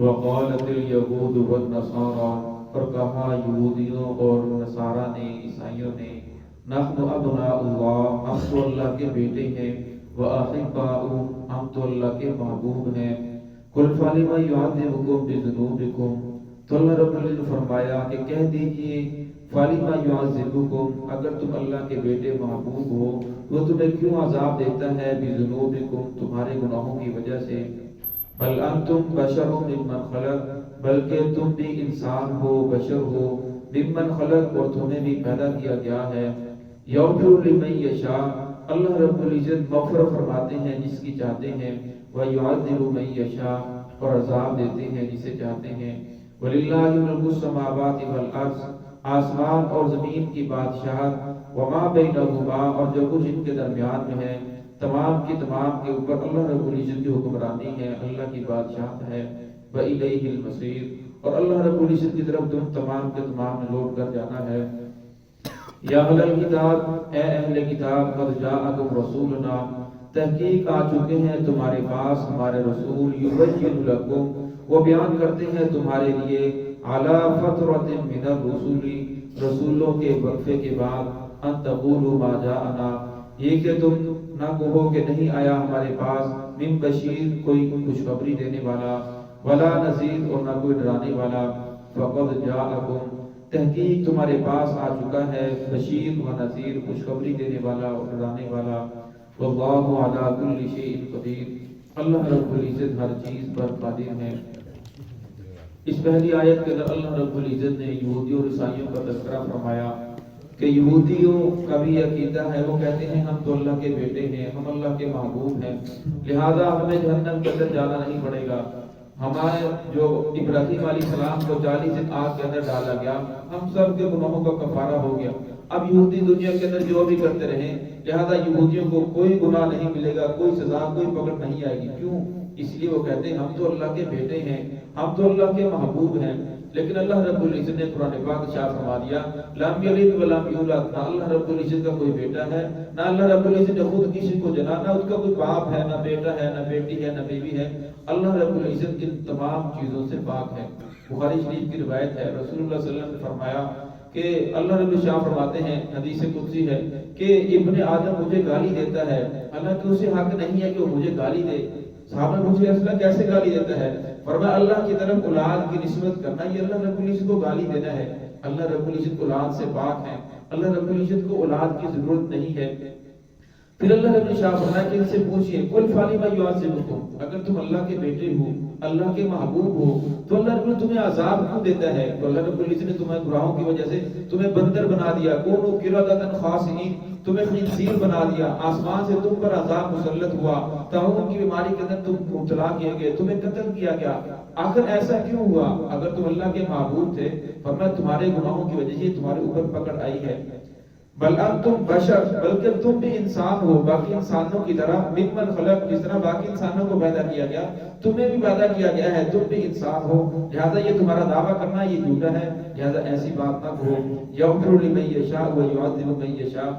وقالت الیہود والنصارى، اور کہا یہودیوں اور نصارہ نے، عیسائیوں نے، نحن ابناء اللہ، ہم تو اللہ کے بیٹے ہیں، وأحباؤہ، ہم تو اللہ کے محبوب ہیں۔ قل فلم يعذبكم بذنوبكم، تو اللہ رب العزت نے فرمایا کہ کہہ دیجئے فلم يعذبكم، اگر تم اللہ کے بیٹے محبوب ہو وہ تمہیں کیوں عذاب دیتا ہے، بذنوبكم، تمہارے گناہوں کی وجہ سے، بل انتم بشر ممن خلق، بلکہ تم بھی انسان ہو، بشر ہو، ممن خلق، اور تمہیں بھی پیدا کیا گیا ہے، یغفر لمن یشاء، اللہ رب العزت مغفرت فرماتے ہیں جس کی چاہتے ہیں، وَيُعَذِّبُ مَن یشاء، اور عذاب دیتے ہیں جسے چاہتے ہیں، وَلِلَّهِ مُلْكُ السَّمَاوَاتِ وَالْأَرْضِ، آسمان اور زمین کی بادشاہت، وَمَا بَيْنَهُمَا، اور جو کچھ ان کے درمیان میں ہے، تمام کی تمام کے اوپر اللہ رب العزت کی حکمرانی ہے، اللہ کی بادشاہت ہے، وَإِلَيْهِ الْمَصِيرُ، اور اللہ رب العزت کی طرف تم تمام کے تمام نے لوٹ کر جانا ہے۔ یا اہل الکتاب، اے اہل کتاب، قد جاءکم رسولنا، تحقیق آ چکے ہیں تمہارے پاس ہمارے رسول، یبین لکم، وہ بیان کرتے ہیں تمہارے لیے، علی فترۃ من الرسل، رسولوں کے وقفے کے بعد، ان تقولوا ما جاءنا، یہ کہ تم نہ کہو کہ نہیں آیا ہمارے پاس، من بشیر، کوئی خوشخبری دینے والا، ولا نذیر، اور نہ کوئی ڈرانے والا، فقد جاءکم، تحقیق تمہارے پاس آ چکا ہے، بشیر و نذیر، خوشخبری دینے والا اور ڈرانے والا، واللہ علی کل شیء قدیر، اللہ رب العزت ہر چیز پر قادر ہے۔ اس پہلی آیت کے اندر اللہ رب العزت نے یہودیوں اور عیسائیوں کا تذکرہ فرمایا کہ یہودیوں کا بھی عقیدہ ہے، وہ کہتے ہیں ہم تو اللہ کے بیٹے ہیں، ہم اللہ کے محبوب ہیں، لہذا ہمیں جہنم کے اندر جانا نہیں پڑے گا، ہمارے جو ابراہیم علیہ السلام کو 40 دن آگ کے اندر ڈالا گیا، ہم سب کے گناہوں کا کفارہ ہو گیا، اب یہودی دنیا کے اندر جو بھی کرتے رہیں، لہذا یہودیوں کو کوئی گناہ نہیں ملے گا، کوئی سزا، کوئی پکڑ نہیں آئے گی۔ کیوں؟ اس لیے وہ کہتے ہیں ہم تو اللہ کے بیٹے ہیں، ہم تو اللہ کے محبوب ہیں۔ لیکن اللہ رب العزت نے قرآن پاک ارشاد فرما دیا، لم یلد ولم یولد، نہ اللہ رب العزت کا کوئی بیٹا ہے، نہ اللہ رب العزت نے خود کسی کو جنا، نہ اس کا کوئی باپ ہے، نہ بیٹا ہے، نہ بیٹی ہے، نہ بیوی ہے، اللہ رب العزت ان تمام چیزوں سے پاک ہے۔ بخاری شریف کی روایت ہے، رسول اللہ صلی اللہ علیہ وسلم نے فرمایا کہ اللہ رب العزت فرماتے ہیں، حدیث قدسی ہے کہ ابن آدم مجھے گالی دیتا ہے، حالانکہ اسے حق نہیں ہے کہ وہ مجھے گالی دے۔ صحابہ نے پوچھا اصلا کیسے گالی دیتا ہے؟ فرمایا اللہ کی طرف اولاد کی نسبت کرنا، یہ اللہ رب العزت کو گالی دینا ہے۔ اللہ رب العزت اولاد سے پاک ہے، اللہ رب العزت کو اولاد کی ضرورت نہیں ہے۔ پھر اللہ رب العزت فرمایا کہ ان سے پوچھئے، قل فلم یعذبکم، اگر تم اللہ کے بیٹے ہو، اللہ کے محبوب ہو، تو اللہ رب العزت تمہیں عذاب کیوں دیتا ہے؟ تو اللہ رب العزت نے تمہیں گناہوں کی وجہ سے تمہیں بندر بنا دیا، کونوا قردۃ خاسئین، تمہیں خنزیر بنا دیا، آسمان سے تم پر عذاب مسلط ہوا، تعاون کی بیماری کے اندر تم مبتلا کیے گئے، تمہیں قتل کیا گیا، آخر ایسا کیوں ہوا؟ اگر تم اللہ کے محبوب تھے، فرمایا تمہارے گناہوں کی وجہ سے تمہارے اوپر پکڑ آئی ہے، بل انتم بشر، بلکہ تم بھی انسان ہو باقی انسانوں کی طرح، ممن خلق، جس طرح باقی انسانوں کو پیدا کیا گیا تمہیں بھی پیدا کیا گیا ہے، تم بھی انسان ہو، لہذا یہ تمہارا دعویٰ کرنا یہ جھوٹا ہے، لہذا ایسی بات نہ کہو۔ یغفر لمن یشاء ویعذب من یشاء،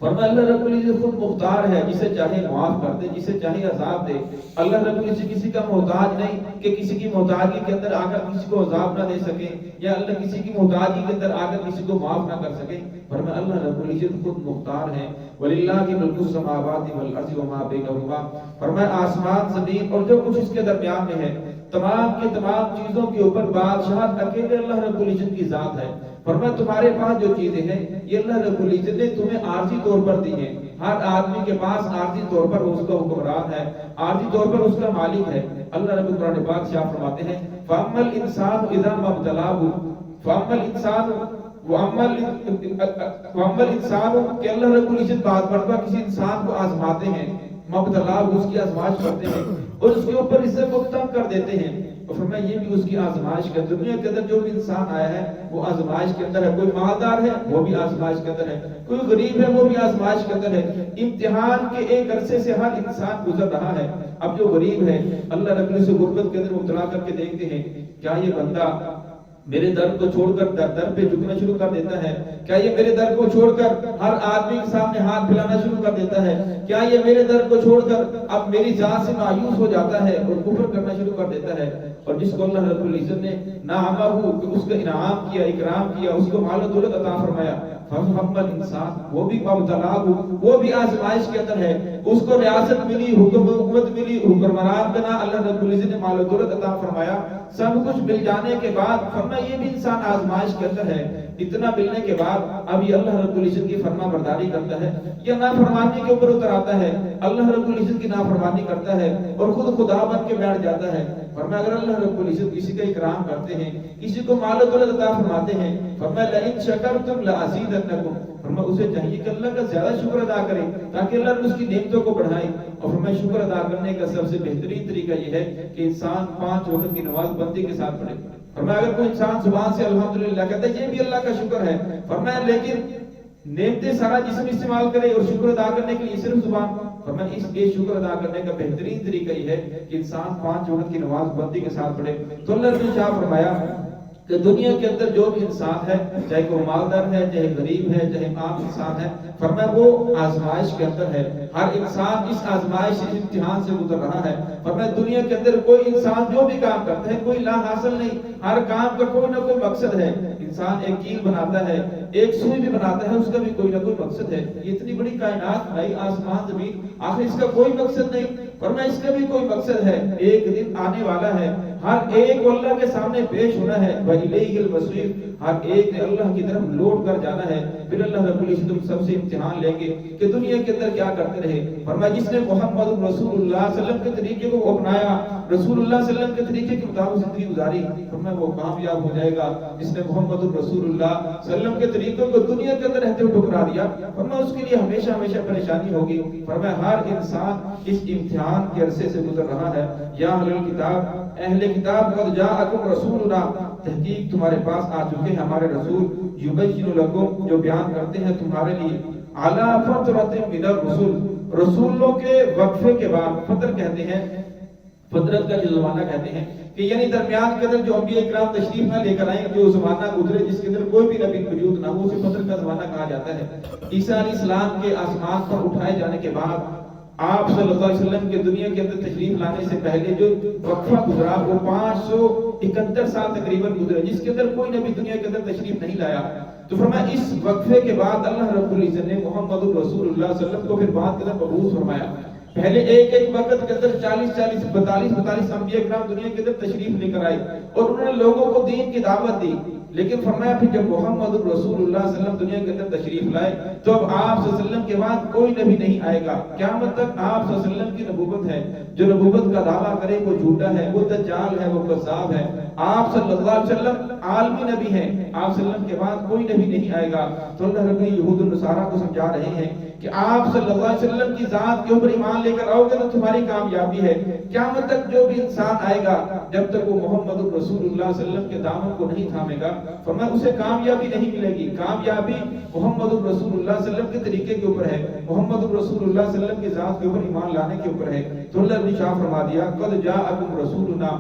فرمایا اللہ رب العزت خود مختار ہے، جسے چاہے معاف کر دے، جسے چاہے عذاب دے۔ اللہ رب العزت کسی کا محتاج نہیں کہ کسی کی محتاجی کے اندر آ کر کسی کو عذاب نہ دے سکے، یا اللہ کسی کی محتاجی کے اندر آ کر کسی کو معاف نہ کر سکے۔ فرمایا اللہ رب العزت خود مختار ہے۔ وَلِلَّهِ مُلْكُ السَّمَاوَاتِ وَالْأَرْضِ وَمَا بَيْنَهُمَا، فرمایا آسمان زمین اور جو کچھ اس کے درمیان میں ہے، تمام کی تمام چیزوں کے اوپر بادشاہت اکیلے اللہ رب العزت کی ذات ہے۔ فرمایا تمہارے پاس جو چیزیں ہیں یہ اللہ رب العزت نے تمہیں عارضی طور پر دی ہیں، ہر آدمی کے پاس عارضی طور پر اس کا حکمران ہے، عارضی طور پر اس کا مالک ہے۔ اللہ رب قرآن پاک شاہ فرماتے ہیں فَأَمَّا الْإِنسَانُ إِذَا مَا ابْتَلَاهُ، فَأَمَّا الْإِنسَانُ وَأَمَّا الْإِنسَانُ، کہ اللہ رب العزت بعض مرتبہ کسی انسان کو آزماتے ہیں، مبتلاہ اس کی آزمائش کرتے ہیں اور اس کے اوپر عزت کو تنگ کر دیتے ہیں، اور فرمایا یہ بھی اس کی آزمائش کے اندر، دنیا کے اندر جو بھی انسان آیا ہے وہ آزمائش کے اندر ہے، کوئی مالدار ہے وہ بھی آزمائش کے اندر ہے، کوئی غریب ہے وہ بھی آزمائش کے اندر ہے، امتحان کے ایک عرصے سے ہر انسان گزر رہا ہے۔ اب جو غریب ہے اللہ رب العزت سے غربت کے اندر مبتلا کر کے دیکھتے ہیں کیا یہ بندہ میرے در کو چھوڑ کر در پہ جھکنا شروع کر دیتا ہے؟ کیا یہ میرے در کو چھوڑ کر ہر آدمی کے سامنے ہاتھ پھیلانا شروع کر دیتا ہے؟ کیا یہ میرے در کو چھوڑ کر اب میری ذات سے مایوس ہو جاتا ہے اور کفر کرنا شروع کر دیتا ہے؟ اور جس کو اللہ رب العزت نے نعمہ کہ اس کا انعام کیا، اکرام کیا، اس کو مال و دولت عطا فرمایا، فَمَّا الْإِنسان، وہ بھی مبتلاہ، وہ بھی آزمائش کے اندر ہے، اس کو ریاست ملی، حکومت ملی، حکمران بنا، اللہ رب العزت نے مال و دولت عطا فرمایا، سب کچھ مل جانے کے بعد فرمایا یہ بھی انسان آزمائش کے اندر ہے۔ اتنا ملنے کے بعد اب یہ اللہ رب العزت کی فرما برداری کرتا ہے یا نافرمانی کے اوپر اتر آتا ہے، اللہ رب العزت کی نافرمانی کرتا ہے اور خود خدا بن کے بیٹھ جاتا ہے۔ فرمایا اگر اللہ رب العزت کسی کا اکرام کرتے ہیں، کسی کو مال و دولت عطا فرماتے ہیں، فرمایا لئن شکرتم لازیدنکم، فرمایا اسے چاہیے کہ اللہ کا زیادہ شکر ادا کرے تاکہ اللہ اس کی نعمتوں کو بڑھائے۔ اور فرمایا شکر ادا کرنے کا سب سے بہترین طریقہ یہ ہے کہ انسان 5 وقت کی نماز بندی کے ساتھ پڑھے۔ فرمایا اگر کوئی انسان زبان سے الحمدللہ کہتا ہے یہ بھی اللہ کا شکر ہے، فرمایا لیکن نعمتیں سارا جسم استعمال کرے اور شکر ادا کرنے کے لیے صرف زبان، فرمایا اس لیے شکر ادا کرنے کا بہترین طریقہ یہ ہے کہ انسان 5 وقت کی نماز بندی کے ساتھ پڑھے۔ تو اللہ نے شاہ فرمایا کہ دنیا کے اندر جو بھی انسان ہے، چاہے کوئی مالدار ہے، چاہے غریب ہے، چاہے عام انسان ہے، فرمایا وہ آزمائش کے اندر ہے۔ ہر انسان اس آزمائش اس امتحان سے گزر رہا ہے۔ فرمایا دنیا کے اندر کوئی انسان جو بھی کام کرتا ہے کوئی لا حاصل نہیں، ہر کام کا کوئی نہ کوئی مقصد ہے۔ انسان ایک کیل بناتا ہے، ایک سوئی بھی بناتا ہے، اس کا بھی کوئی نہ کوئی مقصد ہے۔ یہ اتنی بڑی کائنات بھائی، آسمان زمین، آخر اس کا کوئی مقصد نہیں، فرمایا اس کا بھی کوئی مقصد ہے۔ ایک دن آنے والا ہے، ہر ایک کو اللہ کے سامنے پیش ہونا ہے، وَإِلَيْهِ الْمَصِيرُ، ہر ایک نے اللہ کی طرف لوٹ کر جانا ہے۔ پھر اللہ رب العزت تم سب سے امتحان لیں گے کہ دنیا کے اندر کیا کرتے رہے۔ فرمایا جس نے محمد رسول اللہ صلی اللہ علیہ وسلم کے طریقے کو اپنایا، رسول اللہ صلی اللہ علیہ وسلم کے طریقے کے مطابق زندگی گزاری، فرمایا وہ کامیاب ہو جائے گا۔ جس نے محمد رسول اللہ صلی اللہ علیہ وسلم کے طریقوں کو دنیا کے اندر رہتے ہوئے ٹھکرا دیا، فرمایا اس کے لیے ہمیشہ ہمیشہ پریشانی ہوگی۔ فرمایا ہر انسان اس امتحان کے عرصے سے گزر رہا ہے۔ یا اہل الکتاب، اہل کتاب، قد جاءکم رسولنا، تحقیق تمہارے پاس آ چکے ہیں ہمارے رسول، یبین لکم، جو بیان کرتے ہیں تمہارے لیے، علی فترۃ من الرسل، رسولوں کے وقفے کے بعد، فتر کہتے ہیں فترت کا جو زمانہ کہتے ہیں کہ یعنی درمیان کے اندر جو انبیاء اکرام تشریف نہ لے کر آئیں، جو زمانہ گزرے جس کے اندر کوئی بھی نبی موجود نہ ہو، اسے فتر کا زمانہ کہا جاتا ہے۔ عیسیٰ علیہ السلام کے آسمان پر اٹھائے جانے کے بعد آپ صلی اللہ علیہ وسلم کے دنیا کے اندر تشریف لانے سے پہلے جو وقفہ گزرا وہ 571 سال تقریباً گزرے، جس کے اندر کوئی نبی دنیا کے اندر تشریف نہیں لایا۔ تو فرمایا اس وقفے کے بعد اللہ رب العزت نے محمد رسول اللہ صلی اللہ علیہ وسلم کو پھر بعد کے اندر مبعوث فرمایا۔ پہلے ایک وقت کے اندر 42 انبیاء کرام دنیا کے اندر تشریف لے کر آئے اور انہوں نے لوگوں کو دین کی دعوت دی، لیکن فرمایا پھر جب محمد رسول اللہ صلی اللہ علیہ وسلم دنیا کے اندر تشریف لائے تو اب آپ صلی اللہ علیہ وسلم کے بعد کوئی نبی نہیں آئے گا، قیامت تک آپ صلی اللہ علیہ وسلم کی نبوت ہے۔ جو نبوت کا دعویٰ کرے وہ جھوٹا ہے، وہ دجال ہے، وہ کذاب ہے۔ آپ صلی اللہ علیہ وسلم عالمی نبی ہیں، آپ صلی اللہ علیہ وسلم کے بعد کوئی نبی نہیں آئے گا۔ تو اللہ رب یہود النصارہ کو سمجھا رہے ہیں کہ آپ صلی اللہ علیہ وسلم کی ذات کے اوپر ایمان لے کر آؤ گے تو تمہاری کامیابی ہے۔ قیامت تک جو بھی انسان آئے گا جب تک وہ محمد رسول اللہ صلی اللہ علیہ وسلم کے دامن کو نہیں تھامے گا، فرمایا اسے کامیابی نہیں ملے گی۔ کامیابی محمد رسول اللہ صلی اللہ علیہ وسلم کے طریقے کے اوپر ہے، محمد رسول اللہ صلی اللہ علیہ وسلم کی ذات کے اوپر ایمان لانے کے اوپر ہے۔ تو اللہ نے شاہ فرما دیا قد جاءکم رسولنا،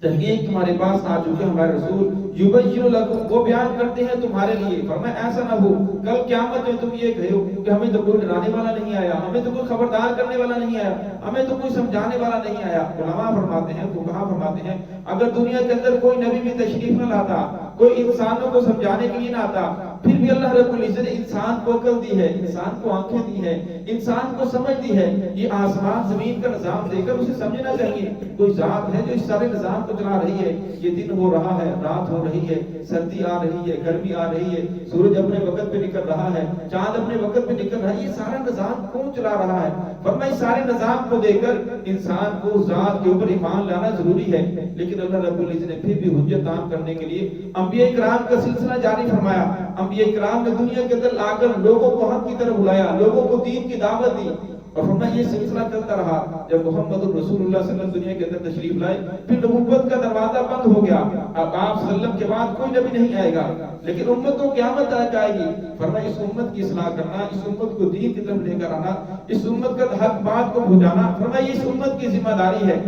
تحقیق تمہارے پاس آ چکے ہمارے رسول، یبین لکم، وہ بیان کرتے ہیں تمہارے لیے۔ فرمایا ایسا نہ ہو کل قیامت میں تم یہ کہو کہ ہمیں تو کوئی ڈرانے والا نہیں آیا، ہمیں تو کوئی خبردار کرنے والا نہیں آیا، ہمیں تو کوئی سمجھانے والا نہیں آیا۔ علماء فرماتے ہیں، فقہاء فرماتے ہیں اگر دنیا کے اندر کوئی نبی بھی تشریف نہ لاتا، کوئی انسانوں کو سمجھانے کے لیے نہ آتا، پھر بھی اللہ رب العزت نے انسان کو عقل دی ہے، انسان کو آنکھیں دی ہے، انسان کو سمجھ دی ہے۔ یہ آسمان زمین کا نظام دے کر اسے سمجھنا چاہیے کوئی ذات ہے جو اس سارے نظام کو چلا رہی ہے۔ یہ دن ہو رہا ہے، رات ہو رہی ہے، سردی آ رہی ہے، گرمی آ رہی ہے، سورج اپنے وقت پہ نکل رہا ہے، چاند اپنے وقت پہ نکل رہا ہے، یہ سارا نظام کون چلا رہا ہے؟ فرمایا اس سارے نظام کو دے کر انسان کو ذات کے اوپر ایمان لانا ضروری ہے۔ لیکن اللہ رب العزت نے پھر بھی حجت عام کرنے کے لیے انبیاء کرام کا سلسلہ جاری فرمایا۔ انبیاء کرام نے دنیا کے اندر لا کر لوگوں کو حق کی طرف بلایا، لوگوں کو دین کی دعوت دی، اور فرمایا یہ سلسلہ چلتا رہا۔ جب محمد رسول اللہ صلی اللہ علیہ وسلم دنیا کے اندر تشریف لائے پھر نبوت کا دروازہ بند ہو گیا، اب آپ صلی اللہ علیہ وسلم کے بعد کوئی نبی نہیں آئے گا، لیکن امت کو قیامت تک آئے گی۔ فرمایا اس امت کی اصلاح کرنا، اس امت کو دین کی طرف لے کر آنا، اس امت کا حق بات کو بھجانا، فرمایا اس امت کی ذمہ داری ہے۔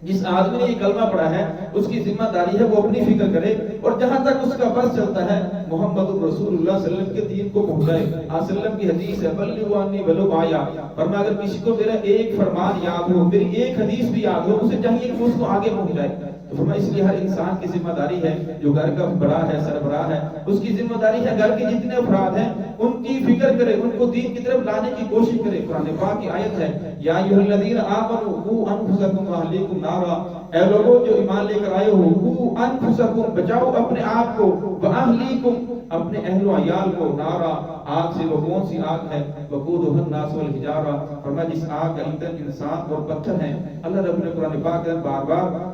جس آدمی نے یہ کلمہ پڑھا ہے اس کی ذمہ داری ہے وہ اپنی فکر کرے اور جہاں تک اس کا بس چلتا ہے محمد رسول اللہ صلی اللہ علیہ وسلم کے دین کو پہنچائے۔ آپ صلی اللہ علیہ وسلم کی حدیث ہے بلغوا عنی ولو آیا، فرمایا اگر کسی کو میرا ایک فرمان یاد ہو، میری ایک حدیث بھی یاد ہو، اسے چاہیے کہ اس کو آگے پہنچائے۔ تو فرمایا اس لیے ہر انسان کی ذمہ داری ہے، جو گھر کا بڑا ہے، سربراہ ہے، اس کی ذمہ داری ہے گھر کے جتنے افراد ہیں ان کی فکر کرے، ان کو دین کی طرف لانے کی کوشش کرے۔ قرآن پاک کی آیت ہے یا ایھا الذین آمنوا قوا انفسکم واہلیکم نارا، اے لوگوں جو ایمان لے کر آئے ہو، قوا انفسکم بچاؤ اپنے آپ کو، واہلیکم اپنے اہل و عیال کو، نارا آگ سے، وہ کون سی آگ ہے، وقودھا الناس والحجارہ، فرمایا جس آگ کا ایندھن انسان اور پتھر ہیں۔ اللہ رب نے قرآن پاک میں بار بار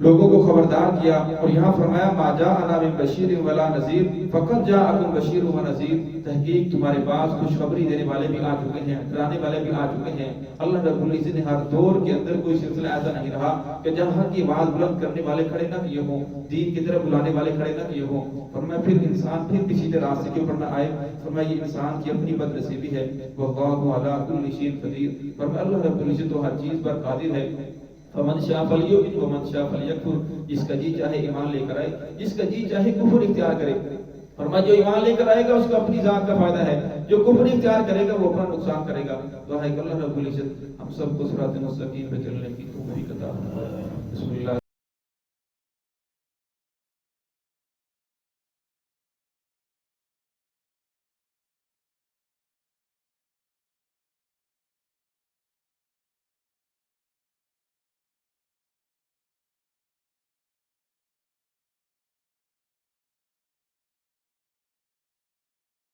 لوگوں کو خبردار کیا، اور یہاں فرمایا ما جاءنا من بشیر ولا نذیر فقد جاءکم بشیر و نذیر، تحقیق تمہارے پاس خوشخبری دینے والے بھی آ چکے ہیں، ڈرانے والے بھی آ چکے ہیں۔ اللہ رب العزت نے ہر دور کے اندر کوئی سلسلہ ایسا نہیں رہا کہ جہاں کی آواز بلند کرنے والے کھڑے نہ کیے ہوں، دین کی طرف بلانے والے کھڑے نہ کیے ہوں۔ فرمایا پھر انسان پھر کسی راستے کے اوپر نہ آئے، فرمایا یہ انسان کی اپنی بد نصیبی ہے۔ واللہ علی کل شیء قدیر، فرمایا اللہ رب العزت تو ہر چیز پر قادر ہے۔ فمن شاء فلیؤمن ومن شاء فلیکفر، جس کا جی چاہے ایمان لے کر آئے، جس کا جی چاہے کفر اختیار کرے۔ فرمایا جو ایمان لے کر آئے گا اس کو اپنی ذات کا فائدہ ہے، جو کفر اختیار کرے گا وہ اپنا نقصان کرے گا۔ دعا ہے کہ اللہ رب العزت ہم سب کو صراط مستقیم پہ چلنے کی توفیق عطا فرمائے۔ بسم اللہ۔